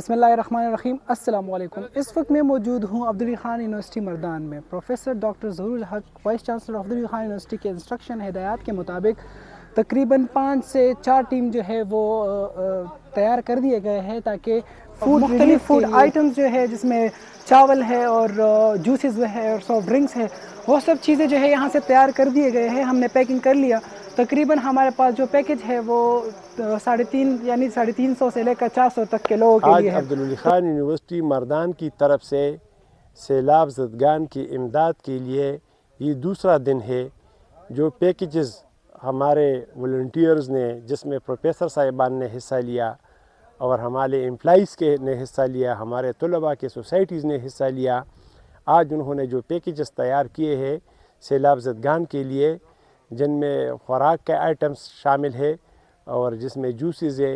बिस्मिल्लाहिर्रहमानिर्रहीम। अस्सलाम वालेकुम। इस वक्त मैं मौजूद हूँ अब्दुल खान यूनिवर्सिटी मर्दान में। प्रोफेसर डॉक्टर ज़हूरुल हक वाइस चांसलर अब्दुल खान यूनिवर्सिटी के इंस्ट्रक्शन हिदायत के मुताबिक तकरीबन 5 से 4 टीम जो है वो तैयार कर दिए गए हैं ताकि मुख्तलिफ फूड आइटम्स जो है जिसमें चावल है और जूसेस है और सॉफ्ट ड्रिंक्स है वो सब चीज़ें जो है यहाँ से तैयार कर दिए गए हैं। हमने पैकिंग कर लिया। तकरीबन हमारे पास जो पैकेज है वो 350 यानी 350 से लेकर 400 तक के लोगों के लिए है। अब्दुल खान यूनिवर्सिटी मर्दान की तरफ से सैलाब ज़दगान की इमदाद के लिए ये दूसरा दिन है जो पैकेजेस हमारे वॉलंटियर्स ने, जिसमें प्रोफेसर साहिबान ने हिस्सा लिया और हमारे एम्प्लॉइज़ के ने हिस्सा लिया, हमारे तलबा के सोसाइटीज़ ने हिस्सा लिया। आज उन्होंने जो पैकेजेस तैयार किए हैं सैलाब ज़दगान के लिए, जिनमें ख़ुराक के आइटम्स शामिल है और जिसमें जूसेस है,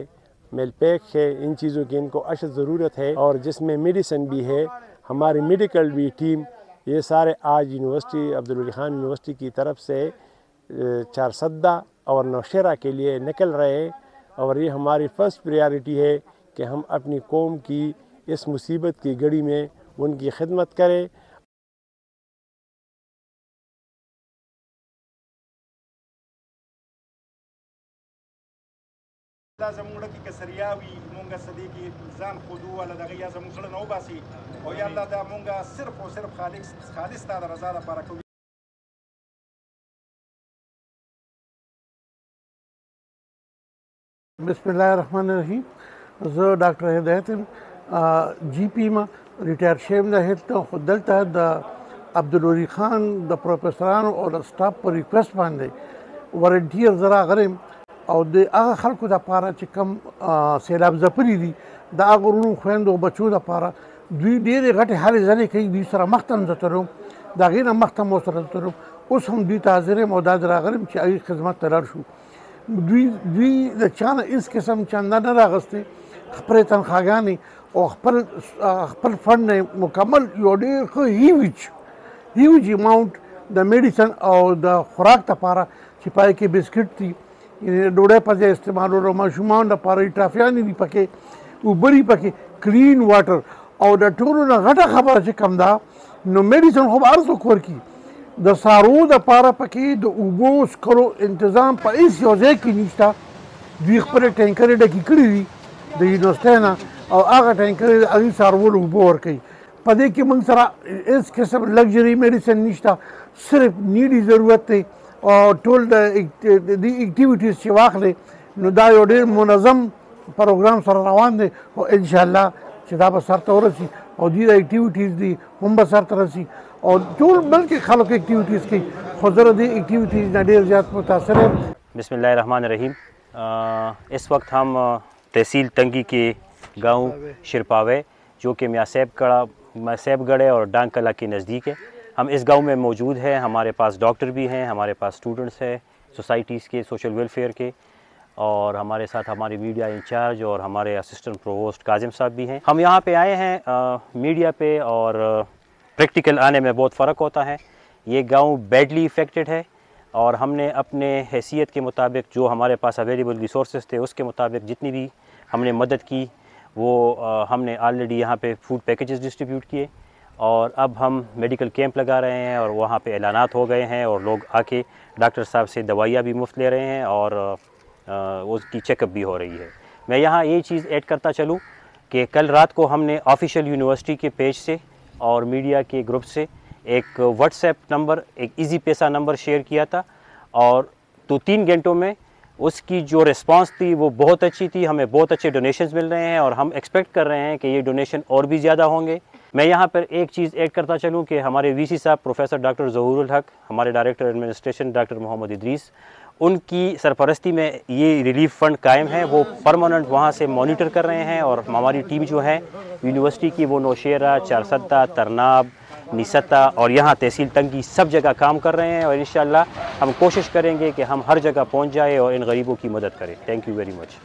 मिल्क पैक है, इन चीज़ों की इनको अशद ज़रूरत है, और जिसमें मेडिसिन भी है, हमारी मेडिकल भी टीम, ये सारे आज यूनिवर्सिटी अब्दुल खान यूनिवर्सिटी की तरफ से चारसद्दा और नौशेरा के लिए निकल रहे हैं। और ये हमारी फ़र्स्ट प्रायोरिटी है कि हम अपनी कौम की इस मुसीबत की घड़ी में उनकी खिदमत करें। زموږ کې کسریاوي مونږه صدیقي ځان خودو ولا دغه یا زموږ سره نو باسي او یا الله دا مونږه صرف او صرف خالص ته رضا لپاره کوي. بسم الله الرحمن الرحیم. زه ډاکټر هدایت جی پی ما ریټایر شوم د هلته خو دلته د عبدالولی خان د پروفیسورانو او د سټاف په ریکوست باندې ورنټیر زه راغلم او د هغه خلکو دپاره چې کوم سیلاب ځپلي دي د هغو وروڼو خویندو بچو دپاره دوی ډېرې غټې هلې ځلې کوي. دوی سره مخته هم زه تلم، د هغې نه مخته هم ورسره تلم. اوس هم دوی ته حاضر یم او دا زه راغلم چې هغې خدمت ته لاړ شو. دوی د چا نه هېڅ قسم چنده نه ده اخیستې، خپلې تنخواګانې او خپل فنډ نه مکمل یو ډېر ښه هیوج اماونټ د میډیسن او د خوراک دپاره چې پای کې بسکټ دي، ډوډۍ په ځای استعمالولو، ماشومانو دپاره ټافیانې دي پکې، اوبه دي پکې، کلین واټر، او د ټولو نه غټه خبره چې کوم ده نو میډیسن خو به هر څوک ورکړي. د څاروو دپاره پکې د اوبو سکرو انتظام په هېڅ یو ځای کې نشته. دوی خپلې ټینکرې ډکې کړي دي د یونیورسټۍ نه او هغه ټینکرې د هغې څاروو له اوبه ورکوي. په دې کې موږ سره هېڅ قسم لګژري میډیسن نشته، صرف نیډي ضرورت دی. او ټول د اکټیویټیز چې واخلې نو دا یو ډېر منظم پروګرام سره روان دی او انشاءالله چې دا به سرته ورسي او دوی د اکټیویټیز دي هم به سرته رسي او ټول بلکې خلک اکټیویټیز کوي. خو زه د دې اکټیویټیز نه ډېر زیات متاثر یم. بسم اللہ الرحمن الرحیم. اس وقت ہم تحصیل تنگی کے گاؤں شرپاوے جو کہ میاسیب گڑھ اور ڈانگ کلا کے نزدیک ہے، ہم اس گاؤں میں موجود ہیں. ہمارے پاس ڈاکٹر بھی ہیں، ہمارے پاس اسٹوڈنٹس ہیں سوسائٹیز کے، سوشل ویلفیئر کے، اور ہمارے ساتھ ہماری میڈیا انچارج اور ہمارے اسسٹنٹ پرووسٹ کاظم صاحب بھی ہیں. ہم یہاں پہ آئے ہیں. میڈیا پہ اور پریکٹیکل آنے میں بہت فرق ہوتا ہے. یہ گاؤں بیڈلی افیکٹڈ ہے اور ہم نے اپنے حیثیت کے مطابق جو ہمارے پاس اویلیبل ریسورسز تھے اس کے مطابق جتنی بھی ہم نے مدد کی وہ ہم نے آلریڈی یہاں پہ فوڈ پیکیجز ڈسٹریبیوٹ کیے، اور اب ہم میڈیکل کیمپ لگا رہے ہیں اور وہاں پہ اعلانات ہو گئے ہیں اور لوگ آ کے ڈاکٹر صاحب سے دوائیاں بھی مفت لے رہے ہیں اور اس کی چیک اپ بھی ہو رہی ہے. میں یہاں یہ چیز ایڈ کرتا چلوں کہ کل رات کو ہم نے آفیشیل یونیورسٹی کے پیج سے اور میڈیا کے گروپ سے ایک واٹس ایپ نمبر، ایک ایزی پیسہ نمبر شیئر کیا تھا، اور تو 3 گھنٹوں میں اس کی جو ریسپانس تھی وہ بہت اچھی تھی. ہمیں بہت اچھے ڈونیشنز مل رہے ہیں اور ہم ایکسپیکٹ کر رہے ہیں کہ یہ ڈونیشن اور بھی زیادہ ہوں گے. میں یہاں پر ایک چیز ایڈ کرتا چلوں کہ ہمارے وی سی صاحب پروفیسر ڈاکٹر ظہور الحق، ہمارے ڈائریکٹر ایڈمنسٹریشن ڈاکٹر محمد ادریس، ان کی سرپرستی میں یہ ریلیف فنڈ قائم ہے. وہ پرماننٹ وہاں سے مانیٹر کر رہے ہیں، اور ہماری ٹیم جو ہے یونیورسٹی کی وہ نوشیرہ، چارسدہ، ترناب، نستا اور یہاں تحصیل تنگی سب جگہ کام کر رہے ہیں، اور انشاءاللہ ہم کوشش کریں گے کہ ہم ہر جگہ پہنچ جائیں اور ان غریبوں کی مدد کریں. تھینک یو ویری مچ.